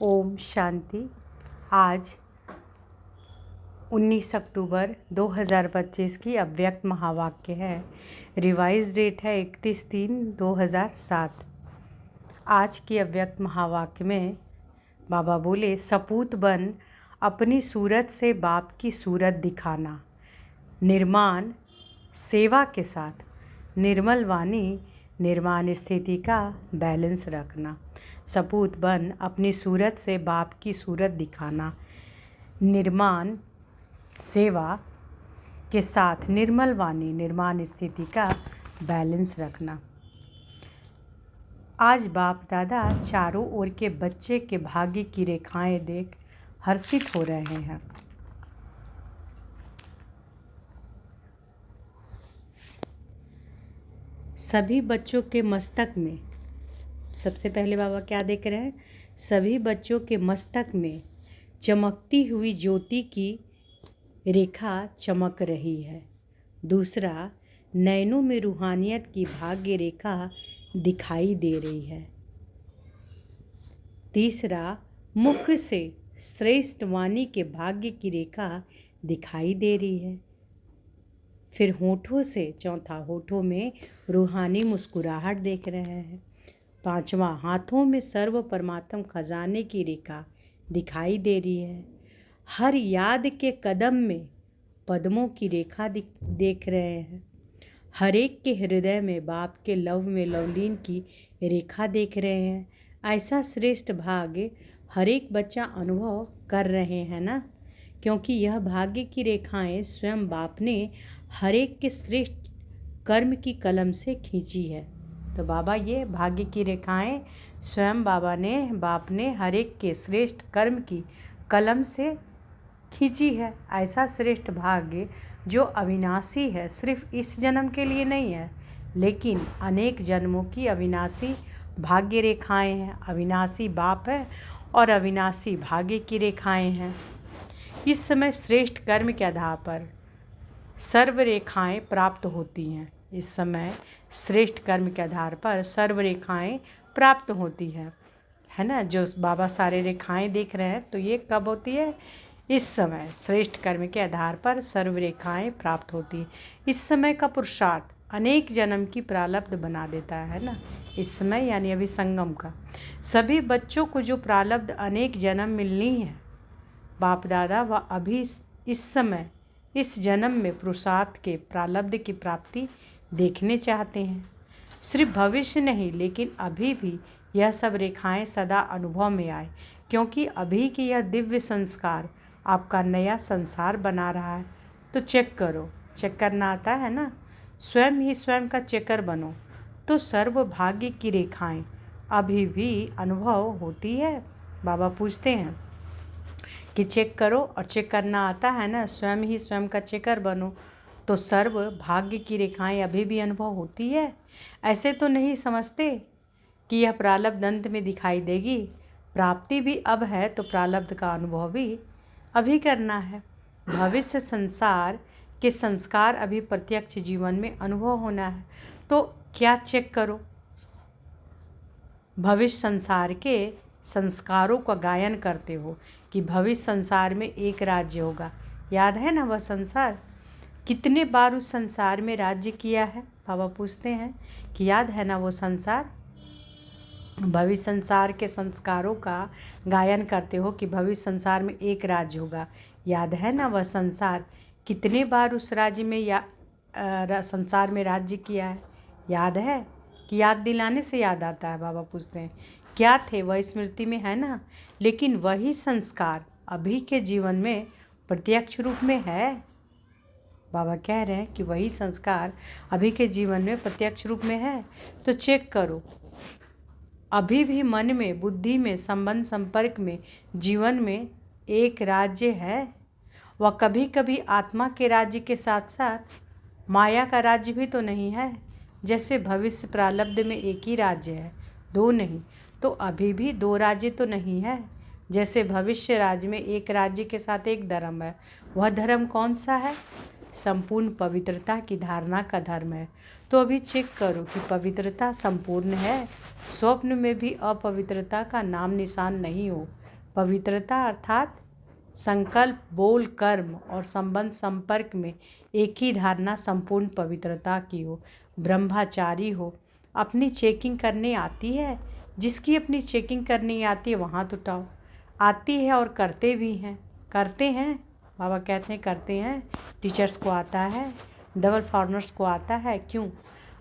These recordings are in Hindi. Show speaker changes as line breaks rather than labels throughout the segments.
ओम शांति। आज 19 अक्टूबर 2025 की अव्यक्त महावाक्य है। रिवाइज डेट है 31/3/2007। आज की अव्यक्त महावाक्य में बाबा बोले, सपूत बन अपनी सूरत से बाप की सूरत दिखाना, निर्माण सेवा के साथ निर्मल वाणी निर्माण स्थिति का बैलेंस रखना। सपूत बन अपनी सूरत से बाप की सूरत दिखाना, निर्माण सेवा के साथ निर्मल वाणी निर्माण स्थिति का बैलेंस रखना। आज बाप दादा चारों ओर के बच्चे के भाग्य की रेखाएं देख हर्षित हो रहे हैं। सभी बच्चों के मस्तक में, सबसे पहले बाबा क्या देख रहे हैं? सभी बच्चों के मस्तक में चमकती हुई ज्योति की रेखा चमक रही है। दूसरा, नैनों में रूहानियत की भाग्य रेखा दिखाई दे रही है। तीसरा, मुख से श्रेष्ठ वाणी के भाग्य की रेखा दिखाई दे रही है। फिर होठों से, चौथा, होठों में रूहानी मुस्कुराहट देख रहे हैं। पांचवा, हाथों में सर्व परमात्म खजाने की रेखा दिखाई दे रही है। हर याद के कदम में पद्मों की रेखा देख रहे हैं। हर एक के हृदय में बाप के लव में लवलीन की रेखा देख रहे हैं। ऐसा श्रेष्ठ भाग्य हर एक बच्चा अनुभव कर रहे हैं ना, क्योंकि यह भाग्य की रेखाएं स्वयं बाप ने हर एक के श्रेष्ठ कर्म की कलम से खींची है। तो बाबा, ये भाग्य की रेखाएं स्वयं बाप ने हर एक के श्रेष्ठ कर्म की कलम से खींची है। ऐसा श्रेष्ठ भाग्य जो अविनाशी है, सिर्फ इस जन्म के लिए नहीं है, लेकिन अनेक जन्मों की अविनाशी भाग्य रेखाएं हैं। अविनाशी बाप है और अविनाशी भाग्य की रेखाएं हैं। इस समय श्रेष्ठ कर्म के आधार पर सर्व रेखाएं प्राप्त होती हैं। इस समय श्रेष्ठ कर्म के आधार पर सर्व रेखाएं प्राप्त होती है ना। जो बाबा सारे रेखाएं देख रहे हैं, तो ये कब होती है? इस समय श्रेष्ठ कर्म के आधार पर सर्व रेखाएं प्राप्त होती है। इस समय का पुरुषार्थ अनेक जन्म की प्रारब्ध बना देता है ना। इस समय यानी अभी संगम का सभी बच्चों को जो प्रारब्ध अनेक जन्म मिलनी है, बाप दादा वह अभी इस समय इस जन्म में पुरुषार्थ के प्रारब्ध की प्राप्ति देखने चाहते हैं। सिर्फ भविष्य नहीं, लेकिन अभी भी यह सब रेखाएं सदा अनुभव में आए, क्योंकि अभी की यह दिव्य संस्कार आपका नया संसार बना रहा है। तो चेक करो, चेक करना आता है ना, स्वयं ही स्वयं का चेकर बनो। तो सर्व भाग्य की रेखाएं अभी भी अनुभव होती है। बाबा पूछते हैं कि चेक करो, और चेक करना आता है ना, स्वयं ही स्वयं का चेकर बनो। तो सर्व भाग्य की रेखाएं अभी भी अनुभव होती है। ऐसे तो नहीं समझते कि यह प्रारब्ध अंत में दिखाई देगी। प्राप्ति भी अब है, तो प्रारब्ध का अनुभव भी अभी करना है। भविष्य संसार के संस्कार अभी प्रत्यक्ष जीवन में अनुभव होना है। तो क्या चेक करो? भविष्य संसार के संस्कारों का गायन करते हो कि भविष्य संसार में एक राज्य होगा। याद है ना वह संसार? कितने बार उस संसार में राज्य किया है? बाबा पूछते हैं कि याद है ना वो संसार? भविष्य संसार के संस्कारों का गायन करते हो कि भविष्य संसार में एक राज्य होगा। याद है ना वह संसार? कितने बार उस राज्य में संसार में राज्य किया है? याद है कि याद दिलाने से याद आता है? बाबा पूछते हैं क्या थे वह स्मृति में है ना, लेकिन वही संस्कार अभी के जीवन में प्रत्यक्ष रूप में है। बाबा कह रहे हैं कि वही संस्कार अभी के जीवन में प्रत्यक्ष रूप में है। तो चेक करो, अभी भी मन में, बुद्धि में, संबंध संपर्क में, जीवन में एक राज्य है। वह कभी कभी आत्मा के राज्य के साथ साथ माया का राज्य भी तो नहीं है। जैसे भविष्य प्रारब्ध में एक ही राज्य है, दो नहीं, तो अभी भी दो राज्य तो नहीं है। जैसे भविष्य राज्य में एक राज्य के साथ एक धर्म है। वह धर्म कौन सा है? संपूर्ण पवित्रता की धारणा का धर्म है। तो अभी चेक करो कि पवित्रता संपूर्ण है। स्वप्न में भी अपवित्रता का नाम निशान नहीं हो। पवित्रता अर्थात संकल्प, बोल, कर्म और संबंध संपर्क में एक ही धारणा संपूर्ण पवित्रता की हो। ब्रह्मचारी हो। अपनी चेकिंग करने आती है? जिसकी अपनी चेकिंग करनी आती है वहाँ तो उठाओ। आती है और करते भी हैं। करते हैं, बाबा कहते हैं करते हैं। टीचर्स को आता है, डबल फॉर्मर्स को आता है। क्यों?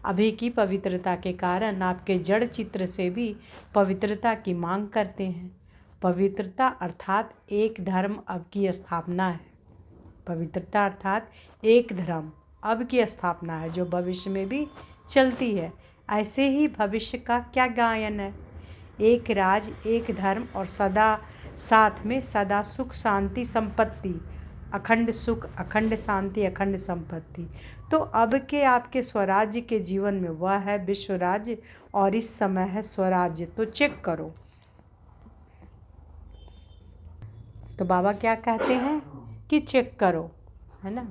अभी की पवित्रता के कारण आपके जड़ चित्र से भी पवित्रता की मांग करते हैं। पवित्रता अर्थात एक धर्म अब की स्थापना है। पवित्रता अर्थात एक धर्म अब की स्थापना है जो भविष्य में भी चलती है। ऐसे ही भविष्य का क्या गायन है? एक राज, एक धर्म और सदा साथ में सदा सुख शांति संपत्ति, अखंड सुख, अखंड शांति, अखंड संपत्ति। तो अब के आपके स्वराज्य के जीवन में वह है विश्व राज्य और इस समय है स्वराज्य। तो चेक करो। तो बाबा क्या कहते हैं कि चेक करो, है ना।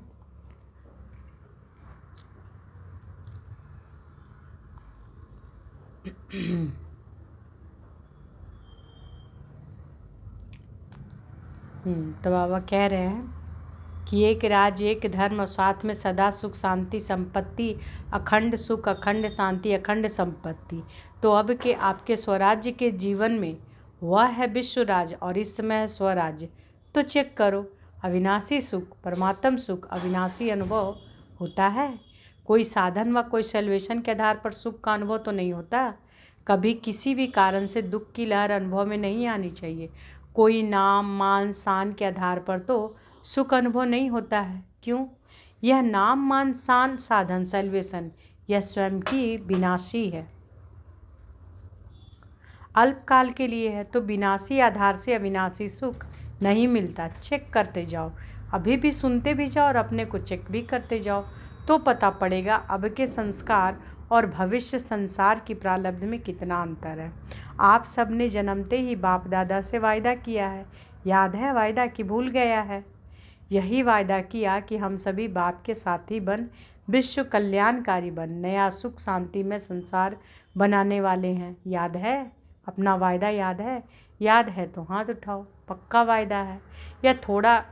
तो बाबा कह रहे हैं कि एक राज्य, एक धर्म और साथ में सदा सुख शांति संपत्ति, अखंड सुख, अखंड शांति, अखंड संपत्ति। तो अब के आपके स्वराज्य के जीवन में वह है विश्व राज और इस समय है स्वराज्य। तो चेक करो। अविनाशी सुख, परमात्म सुख, अविनाशी अनुभव होता है। कोई साधन व कोई सैल्वेशन के आधार पर सुख का अनुभव तो नहीं होता। कभी किसी भी कारण से दुख की लहर अनुभव में नहीं आनी चाहिए। कोई नाम, मान, शान के आधार पर तो सुख अनुभव नहीं होता है। क्यों? यह नाम, मान, शान, साधन, सैल्वेशन यह स्वयं की विनाशी है, अल्पकाल के लिए है। तो विनाशी आधार से अविनाशी सुख नहीं मिलता। चेक करते जाओ, अभी भी सुनते भी जाओ और अपने को चेक भी करते जाओ, तो पता पड़ेगा अब के संस्कार और भविष्य संसार की प्रारब्ध में कितना अंतर है। आप सब ने जन्मते ही बाप दादा से वायदा किया है। याद है वायदा कि भूल गया है? यही वायदा किया कि हम सभी बाप के साथी बन विश्व कल्याणकारी बन नया सुख शांति में संसार बनाने वाले हैं। याद है? अपना वायदा याद है? याद है तो हाथ उठाओ। पक्का वायदा है या थोड़ा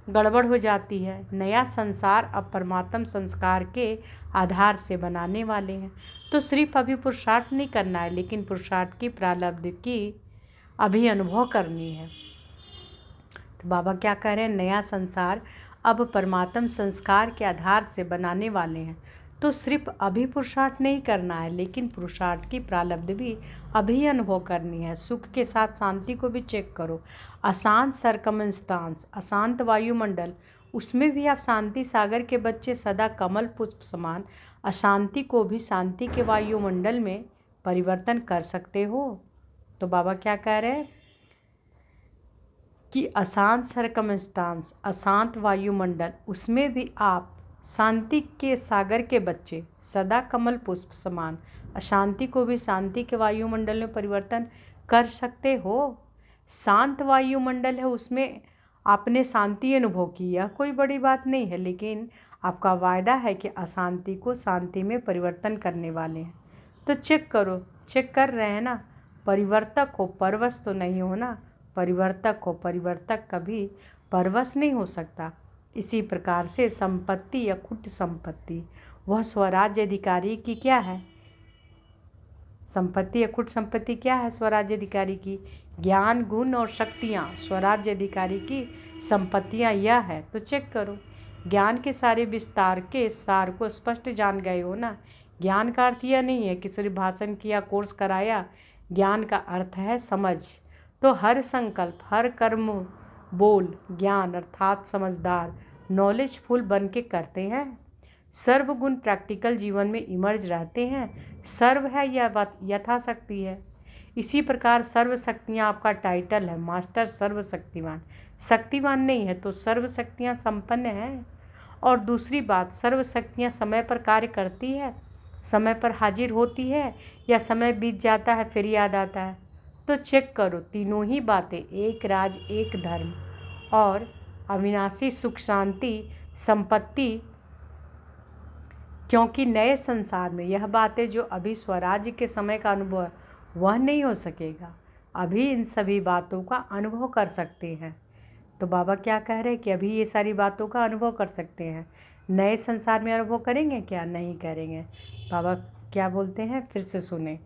गड़बड़ हो जाती है? नया संसार अब परमात्म संस्कार के आधार से बनाने वाले हैं। तो सिर्फ अभी पुरुषार्थ नहीं करना है, लेकिन पुरुषार्थ की प्रारब्ध की अभी अनुभव करनी है। तो बाबा क्या कह रहे हैं? नया संसार अब परमात्म संस्कार के आधार से बनाने वाले हैं। तो सिर्फ अभी पुरुषार्थ नहीं करना है, लेकिन पुरुषार्थ की प्रारब्ध भी अभी अनुभव करनी है। सुख के साथ शांति को भी चेक करो। अशांत सर्कमस्टांस, अशांत वायुमंडल, उसमें भी आप शांति सागर के बच्चे सदा कमल पुष्प समान अशांति को भी शांति के वायुमंडल में परिवर्तन कर सकते हो। तो बाबा क्या कह रहे हैं कि अशांत सर्कमस्टांस, अशांत वायुमंडल, उसमें भी आप शांति के सागर के बच्चे सदा कमल पुष्प समान अशांति को भी शांति के वायुमंडल में परिवर्तन कर सकते हो। शांत वायुमंडल है, उसमें आपने शांति अनुभव की, यह कोई बड़ी बात नहीं है, लेकिन आपका वायदा है कि अशांति को शांति में परिवर्तन करने वाले हैं। तो चेक करो। चेक कर रहे हैं ना? परिवर्तक हो, परवश तो नहीं हो ना। परिवर्तक हो, परिवर्तक कभी परवश नहीं हो सकता। इसी प्रकार से संपत्ति, अखुट संपत्ति, वह स्वराज्य अधिकारी की क्या है? संपत्ति, अखुट संपत्ति क्या है स्वराज्य अधिकारी की? ज्ञान, गुण और शक्तियाँ स्वराज्य अधिकारी की संपत्तियाँ यह है। तो चेक करो। ज्ञान के सारे विस्तार के सार को स्पष्ट जान गए हो ना। ज्ञान का अर्थ यह नहीं है कि सिर्फ भाषण किया, कोर्स कराया। ज्ञान का अर्थ है समझ। तो हर संकल्प, हर कर्म, बोल, ज्ञान अर्थात समझदार, नॉलेजफुल बन के करते हैं। सर्वगुण प्रैक्टिकल जीवन में इमर्ज रहते हैं। सर्व है या यथाशक्ति है। इसी प्रकार सर्वशक्तियाँ आपका टाइटल है, मास्टर सर्वशक्तिमान। शक्तिमान नहीं है तो सर्वशक्तियाँ संपन्न हैं। और दूसरी बात, सर्वशक्तियाँ समय पर कार्य करती है, समय पर हाजिर होती है, या समय बीत जाता है फिर याद आता है। तो चेक करो। तीनों ही बातें, एक राज, एक धर्म और अविनाशी सुख शांति संपत्ति, क्योंकि नए संसार में यह बातें जो अभी स्वराज्य के समय का अनुभव है वह नहीं हो सकेगा। अभी इन सभी बातों का अनुभव कर सकते हैं। तो बाबा क्या कह रहे हैं कि अभी ये सारी बातों का अनुभव कर सकते हैं। नए संसार में अनुभव करेंगे क्या? नहीं करेंगे। बाबा क्या बोलते हैं, फिर से सुने।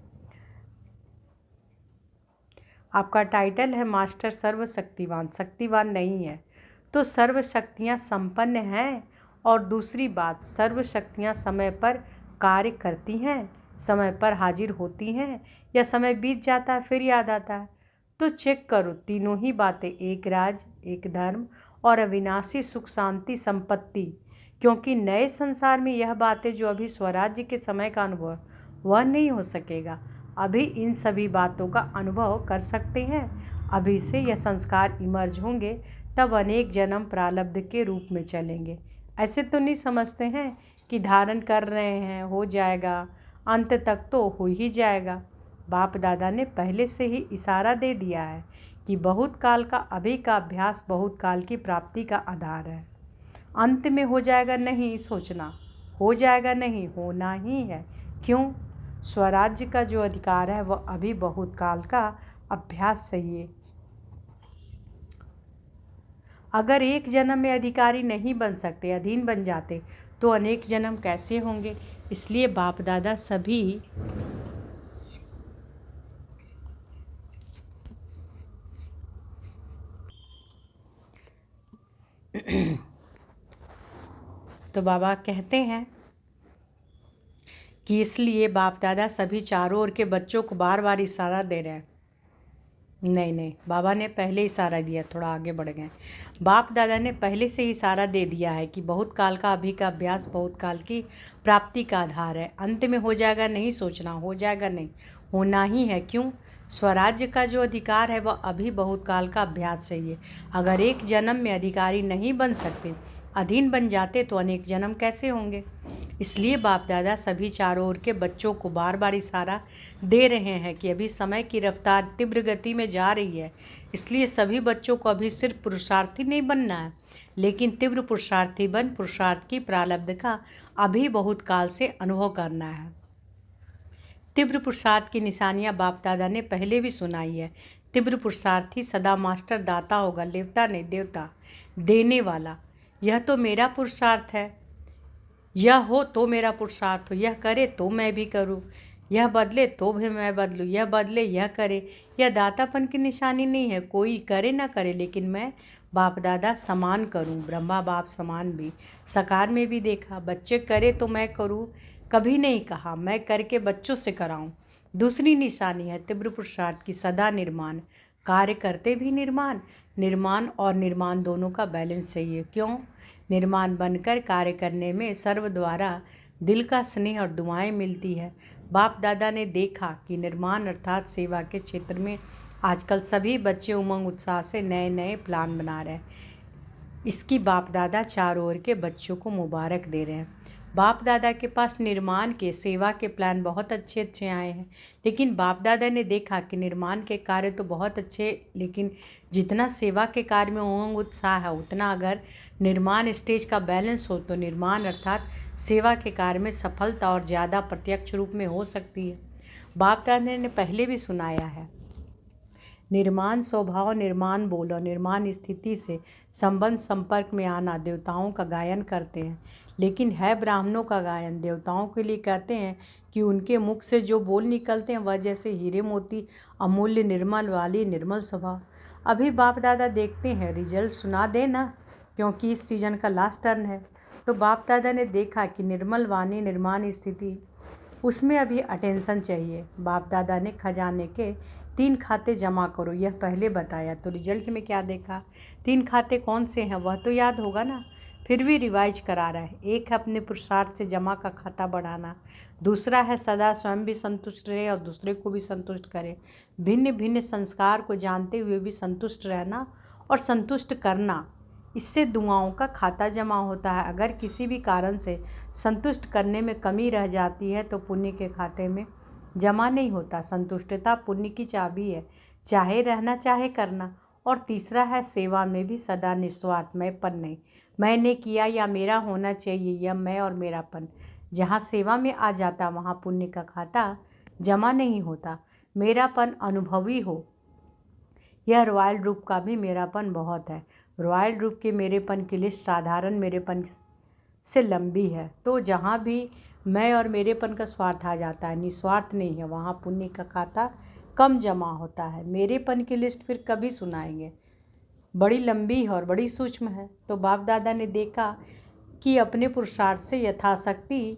आपका टाइटल है मास्टर सर्वशक्तिवान। शक्तिवान नहीं है तो सर्व शक्तियाँ संपन्न हैं। और दूसरी बात, सर्व शक्तियाँ समय पर कार्य करती हैं, समय पर हाजिर होती हैं, या समय बीत जाता है फिर याद आता है? तो चेक करो, तीनों ही बातें, एक राज, एक धर्म और अविनाशी सुख शांति संपत्ति। क्योंकि नए संसार में यह बातें जो अभी स्वराज्य के समय का अनुभव वह नहीं हो सकेगा। अभी इन सभी बातों का अनुभव कर सकते हैं। अभी से यह संस्कार इमर्ज होंगे, तब अनेक जन्म प्रारब्ध के रूप में चलेंगे। ऐसे तो नहीं समझते हैं कि धारण कर रहे हैं, हो जाएगा, अंत तक तो हो ही जाएगा। बाप दादा ने पहले से ही इशारा दे दिया है कि बहुत काल का अभी का अभ्यास बहुत काल की प्राप्ति का आधार है। अंत में हो जाएगा नहीं सोचना, हो जाएगा नहीं, होना ही है। क्यों? स्वराज्य का जो अधिकार है वह अभी बहुत काल का अभ्यास चाहिए। अगर एक जन्म में अधिकारी नहीं बन सकते, अधीन बन जाते, तो अनेक जन्म कैसे होंगे? इसलिए बाप दादा सभी तो बाबा कहते हैं कि इसलिए बाप दादा सभी चारों ओर के बच्चों को बार बार इशारा दे रहे हैं। नहीं, बाबा ने पहले इशारा दिया, थोड़ा आगे बढ़ गए। बाप दादा ने पहले से ही इशारा दे दिया है कि बहुत काल का अभी का अभ्यास बहुत काल की प्राप्ति का आधार है। अंत में हो जाएगा नहीं सोचना, हो जाएगा नहीं, होना ही है। क्यों? स्वराज्य का जो अधिकार है वह अभी बहुत काल का अभ्यास चाहिए। अगर एक जन्म में अधिकारी नहीं बन सकते, अधीन बन जाते, तो अनेक जन्म कैसे होंगे? इसलिए बाप दादा सभी चारों ओर के बच्चों को बार बार इशारा दे रहे हैं कि अभी समय की रफ्तार तीव्र गति में जा रही है। इसलिए सभी बच्चों को अभी सिर्फ पुरुषार्थी नहीं बनना है, लेकिन तीव्र पुरुषार्थी बन पुरुषार्थ की प्रारब्ध का अभी बहुत काल से अनुभव करना है। तीव्र पुरुषार्थ की निशानियां बाप दादा ने पहले भी सुनाई है। तीव्र पुरुषार्थी सदा मास्टर दाता होगा, देवता नहीं, देवता देने वाला। यह तो मेरा पुरुषार्थ है, यह हो तो मेरा पुरुषार्थ हो, यह करे तो मैं भी करूं, यह बदले तो भी मैं बदलूं, यह बदले यह करे। यह दातापन की निशानी नहीं है, कोई करे ना करे, लेकिन मैं बाप दादा समान करूं। ब्रह्मा बाप समान भी साकार में भी देखा। बच्चे करे तो मैं करूं, कभी नहीं कहा मैं करके बच्चों से कराऊं। दूसरी निशानी है तीव्र पुरुषार्थ की सदा निर्माण, कार्य करते भी निर्माण। निर्माण और निर्माण दोनों का बैलेंस चाहिए। क्यों? निर्माण बनकर कार्य करने में सर्व द्वारा दिल का स्नेह और दुआएं मिलती है। बाप दादा ने देखा कि निर्माण अर्थात सेवा के क्षेत्र में आजकल सभी बच्चे उमंग उत्साह से नए नए प्लान बना रहे हैं। इसकी बाप दादा चारों ओर के बच्चों को मुबारक दे रहे हैं। बाप दादा के पास निर्माण के सेवा के प्लान बहुत अच्छे अच्छे आए हैं, लेकिन बाप दादा ने देखा कि निर्माण के कार्य तो बहुत अच्छे, लेकिन जितना सेवा के कार्य में उमंग उत्साह है, उतना अगर निर्माण स्टेज का बैलेंस हो तो निर्माण अर्थात सेवा के कार्य में सफलता और ज़्यादा प्रत्यक्ष रूप में हो सकती है। बाप दादा ने पहले भी सुनाया है, निर्माण स्वभाव, निर्माण बोल और निर्माण स्थिति से संबंध संपर्क में आना देवताओं का गायन करते हैं, लेकिन है ब्राह्मणों का गायन। देवताओं के लिए कहते हैं कि उनके मुख से जो बोल निकलते हैं वह जैसे हीरे मोती अमूल्य निर्मल वाली निर्मल स्वभाव। अभी बाप दादा देखते हैं, रिजल्ट सुना दे ना, क्योंकि इस सीजन का लास्ट टर्न है। तो बाप दादा ने देखा कि निर्मल वाणी निर्माण स्थिति, उसमें अभी अटेंशन चाहिए। बाप दादा ने खजाने के 3 खाते जमा करो यह पहले बताया, तो रिजल्ट में क्या देखा? 3 खाते कौन से हैं वह तो याद होगा ना, फिर भी रिवाइज करा रहा है। एक है अपने पुरुषार्थ से जमा का खाता बढ़ाना, दूसरा है सदा स्वयं भी संतुष्ट रहे और दूसरे को भी संतुष्ट करे, भिन्न भिन्न संस्कार को जानते हुए भी संतुष्ट रहना और संतुष्ट करना, इससे दुआओं का खाता जमा होता है। अगर किसी भी कारण से संतुष्ट करने में कमी रह जाती है तो पुण्य के खाते में जमा नहीं होता। संतुष्टता पुण्य की चाबी है, चाहे रहना चाहे करना। और तीसरा है सेवा में भी सदा निस्वार्थ, मैंपन नहीं, मैंने किया या मेरा होना चाहिए, यह मैं और मेरापन जहाँ सेवा में आ जाता वहाँ पुण्य का खाता जमा नहीं होता। मेरापन अनुभवी हो यह रॉयल रूप का भी मेरापन बहुत है। रॉयल रूप के मेरेपन की लिस्ट साधारण मेरेपन से लंबी है। तो जहाँ भी मैं और मेरेपन का स्वार्थ आ जाता है, निस्वार्थ नहीं है, वहाँ पुण्य का खाता कम जमा होता है। मेरेपन की लिस्ट फिर कभी सुनाएंगे, बड़ी लंबी है और बड़ी सूक्ष्म है। तो बाप दादा ने देखा कि अपने पुरुषार्थ से यथाशक्ति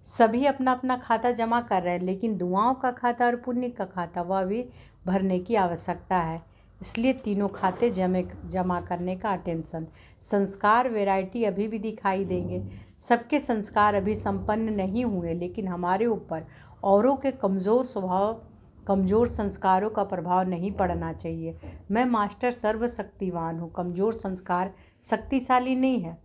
सभी अपना अपना खाता जमा कर रहे हैं, लेकिन दुआओं का खाता और पुण्य का खाता वह भी भरने की आवश्यकता है। इसलिए तीनों खाते जमा करने का अटेंशन। संस्कार वैरायटी अभी भी दिखाई देंगे। सबके संस्कार अभी संपन्न नहीं हुए, लेकिन हमारे ऊपर औरों के कमज़ोर स्वभाव, कमज़ोर संस्कारों का प्रभाव नहीं पड़ना चाहिए। मैं मास्टर सर्वशक्तिवान हूँ, कमज़ोर संस्कार शक्तिशाली नहीं है।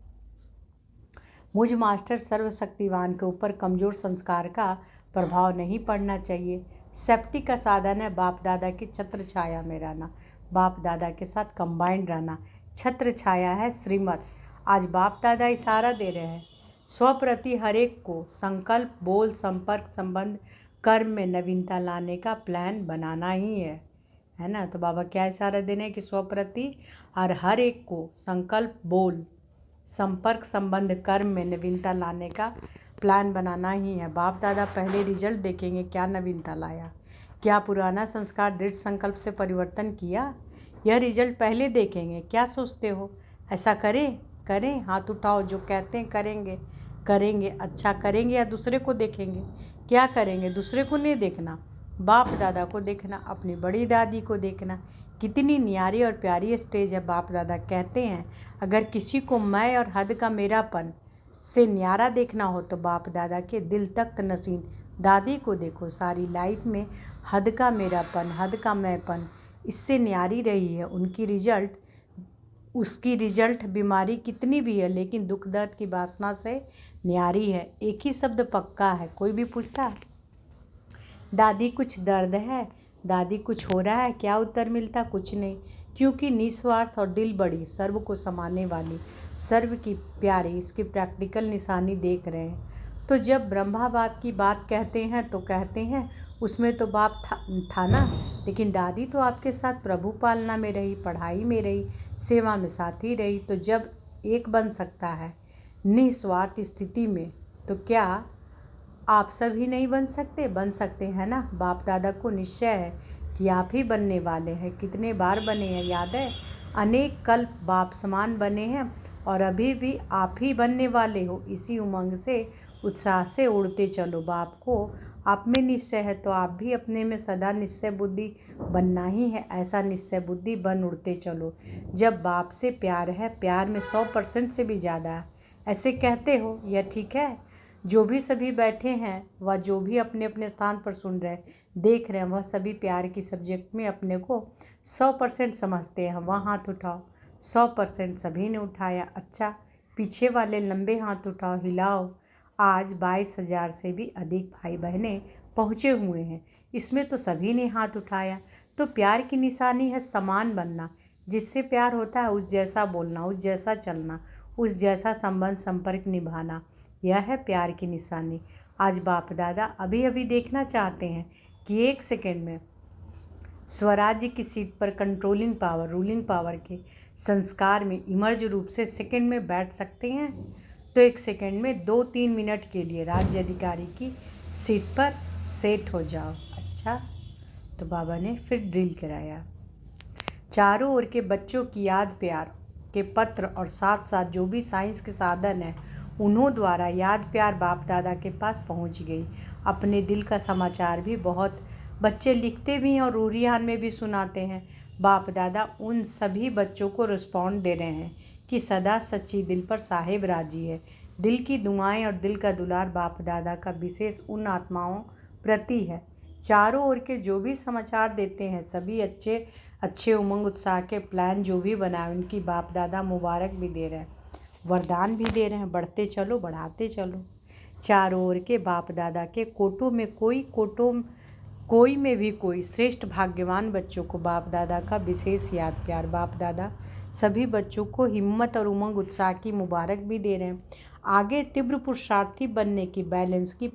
मुझ मास्टर सर्वशक्तिवान के ऊपर कमज़ोर संस्कार का प्रभाव नहीं पड़ना चाहिए। सेफ्टी का साधन है बाप दादा की छत्र छाया में रहना, बाप दादा के साथ कंबाइंड रहना। छत्र छाया है श्रीमत। आज बाप दादा इशारा दे रहे हैं, स्वप्रति हर एक को संकल्प, बोल, संपर्क, संबंध, कर्म में नवीनता लाने का प्लान बनाना ही है ना। तो बाबा क्या इशारा दे रहे हैं कि स्वप्रति और हर एक को संकल्प, बोल, संपर्क, संबंध, कर्म में नवीनता लाने का प्लान बनाना ही है। बाप दादा पहले रिजल्ट देखेंगे, क्या नवीनता लाया, क्या पुराना संस्कार दृढ़ संकल्प से परिवर्तन किया, यह रिजल्ट पहले देखेंगे। क्या सोचते हो, ऐसा करें? हाथ उठाओ। जो कहते हैं करेंगे, अच्छा करेंगे या दूसरे को देखेंगे? क्या करेंगे? दूसरे को नहीं देखना, बाप दादा को देखना, अपनी बड़ी दादी को देखना। कितनी न्यारी और प्यारी स्टेज है। बाप दादा कहते हैं अगर किसी को मैं और हद का मेरापन से न्यारा देखना हो तो बाप दादा के दिल तख्त नसीन दादी को देखो। सारी लाइफ में हद का मेरापन, हद का मैंपन इससे न्यारी रही है। उसकी रिजल्ट बीमारी कितनी भी है, लेकिन दुख दर्द की वासना से न्यारी है। एक ही शब्द पक्का है। कोई भी पूछता दादी कुछ दर्द है, दादी कुछ हो रहा है, क्या उत्तर मिलता? कुछ नहीं, क्योंकि निस्वार्थ और दिल बड़ी, सर्व को समाने वाली, सर्व की प्यारी, इसकी प्रैक्टिकल निशानी देख रहे हैं। तो जब ब्रह्मा बाप की बात कहते हैं तो कहते हैं उसमें तो बाप था ना, लेकिन दादी तो आपके साथ प्रभु पालना में रही, पढ़ाई में रही, सेवा में साथी रही। तो जब एक बन सकता है निस्वार्थ स्थिति में, तो क्या आप सभी नहीं बन सकते? बन सकते हैं ना। बाप दादा को निश्चय है कि आप ही बनने वाले हैं। कितने बार बने हैं याद है? अनेक कल्प बाप समान बने हैं और अभी भी आप ही बनने वाले हो। इसी उमंग से, उत्साह से उड़ते चलो। बाप को आप में निश्चय है तो आप भी अपने में सदा निश्चय बुद्धि बनना ही है। ऐसा निश्चय बुद्धि बन उड़ते चलो। जब बाप से प्यार है, प्यार में 100% से भी ज़्यादा है, ऐसे कहते हो, यह ठीक है। जो भी सभी बैठे हैं व जो भी अपने अपने स्थान पर सुन रहे देख रहे हैं, वह सभी प्यार की सब्जेक्ट में अपने को 100% समझते हैं। वह हाथ उठाओ। 100% सभी ने उठाया। अच्छा, पीछे वाले लंबे हाथ उठाओ, हिलाओ। आज 22,000 से भी अधिक भाई बहनें पहुँचे हुए हैं। इसमें तो सभी ने हाथ उठाया। तो प्यार की निशानी है समान बनना। जिससे प्यार होता है उस जैसा बोलना, उस जैसा चलना, उस जैसा संबंध संपर्क निभाना, यह है प्यार की निशानी। आज बाप दादा अभी अभी देखना चाहते हैं कि 1 सेकेंड में स्वराज्य की सीट पर कंट्रोलिंग पावर, रूलिंग पावर के संस्कार में इमर्ज रूप से सेकेंड में बैठ सकते हैं। तो 1 सेकेंड में 2-3 मिनट के लिए राज्य अधिकारी की सीट पर सेट हो जाओ। अच्छा, तो बाबा ने फिर ड्रिल कराया। चारों ओर के बच्चों की याद प्यार के पत्र और साथ साथ जो भी साइंस के साधन है उन्हों द्वारा याद प्यार बाप दादा के पास पहुंच गई। अपने दिल का समाचार भी बहुत बच्चे लिखते भी हैं और रूरियान में भी सुनाते हैं। बाप दादा उन सभी बच्चों को रिस्पॉन्ड दे रहे हैं कि सदा सच्ची दिल पर साहेब राजी है। दिल की दुआएं और दिल का दुलार बाप दादा का विशेष उन आत्माओं प्रति है। चारों ओर के जो भी समाचार देते हैं, सभी अच्छे उमंग उत्साह के प्लान जो भी बनाए, उनकी बाप दादा मुबारक भी दे रहे हैं, वरदान भी दे रहे हैं। बढ़ते चलो, बढ़ाते चलो। चारों ओर के बाप दादा के कोई में भी कोई श्रेष्ठ भाग्यवान बच्चों को बाप दादा का विशेष याद प्यार। बाप दादा सभी बच्चों को हिम्मत और उमंग उत्साह की मुबारक भी दे रहे हैं। आगे तीव्र पुरुषार्थी बनने की, बैलेंस की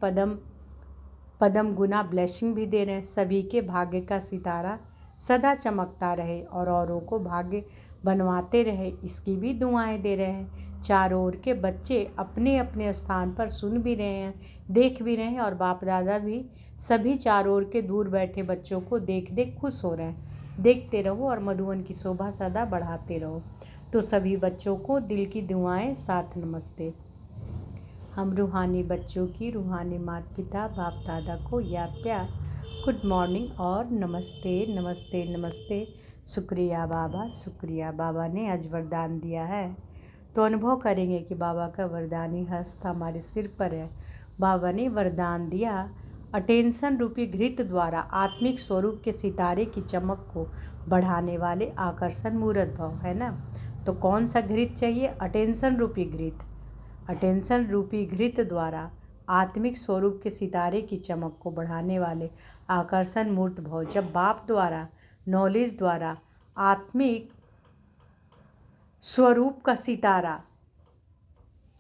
पदम गुना ब्लेसिंग भी दे रहे हैं। सभी के भाग्य का सितारा सदा चमकता रहे और औरों को भाग्य बनवाते रहे, इसकी भी दुआएं दे रहे हैं। चारों ओर के बच्चे अपने अपने स्थान पर सुन भी रहे हैं, देख भी रहे हैं, और बाप दादा भी सभी चारों ओर के दूर बैठे बच्चों को देख देख खुश हो रहे हैं। देखते रहो और मधुवन की शोभा सदा बढ़ाते रहो। तो सभी बच्चों को दिल की दुआएं, साथ नमस्ते। हम रूहानी बच्चों की रूहानी माता पिता बाप दादा को याद प्यार गुड मॉर्निंग और नमस्ते नमस्ते नमस्ते। शुक्रिया बाबा, शुक्रिया। बाबा ने आज वरदान दिया है तो अनुभव करेंगे कि बाबा का वरदानी हस्त हमारे सिर पर है। बाबा ने वरदान दिया, अटेंशन रूपी घृत द्वारा आत्मिक स्वरूप के सितारे की चमक को बढ़ाने वाले आकर्षण मूर्त भाव, है ना। तो कौन सा घृत चाहिए? अटेंशन रूपी घृत। अटेंशन रूपी घृत द्वारा आत्मिक स्वरूप के सितारे की चमक को बढ़ाने वाले आकर्षण मूर्त भाव। जब बाप द्वारा, नॉलेज द्वारा आत्मिक स्वरूप का सितारा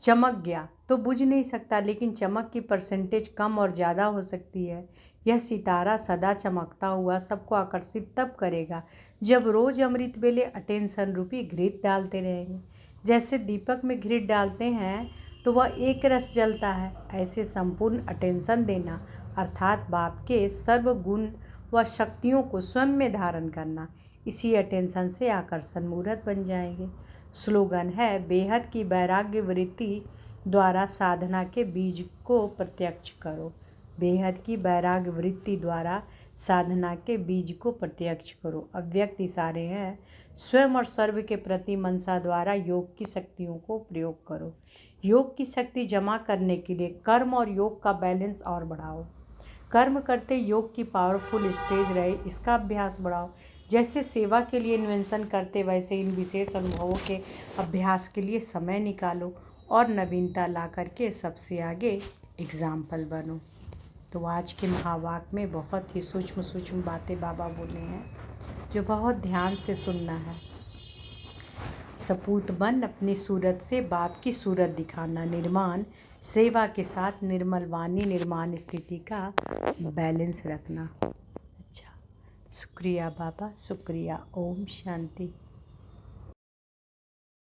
चमक गया तो बुझ नहीं सकता, लेकिन चमक की परसेंटेज कम और ज़्यादा हो सकती है। यह सितारा सदा चमकता हुआ सबको आकर्षित तब करेगा जब रोज़ अमृत वेले अटेंशन रूपी घृत डालते रहेंगे। जैसे दीपक में घृत डालते हैं तो वह एक रस जलता है, ऐसे संपूर्ण अटेंशन देना अर्थात बाप के सर्वगुण व शक्तियों को स्वयं में धारण करना। इसी अटेंशन से आकर्षण मूर्त बन जाएंगे। स्लोगन है, बेहद की वैराग्य वृत्ति द्वारा साधना के बीज को प्रत्यक्ष करो। बेहद की वैराग्य वृत्ति द्वारा साधना के बीज को प्रत्यक्ष करो। अव्यक्त इशारे हैं, स्वयं और सर्व के प्रति मनसा द्वारा योग की शक्तियों को प्रयोग करो। योग की शक्ति जमा करने के लिए कर्म और योग का बैलेंस और बढ़ाओ। कर्म करते योग की पावरफुल स्टेज रहे, इसका अभ्यास बढ़ाओ। जैसे सेवा के लिए इन्वेंशन करते, वैसे इन विशेष अनुभवों के अभ्यास के लिए समय निकालो और नवीनता ला करके सबसे आगे एग्जाम्पल बनो। तो आज के महावाक्य में बहुत ही सूक्ष्म सूक्ष्म बातें बाबा बोले हैं जो बहुत ध्यान से सुनना है। सपूत बन अपनी सूरत से बाप की सूरत दिखाना, निर्माण सेवा के साथ निर्मल वाणी निर्माण स्थिति का बैलेंस रखना। अच्छा, शुक्रिया बाबा, शुक्रिया। ओम शांति।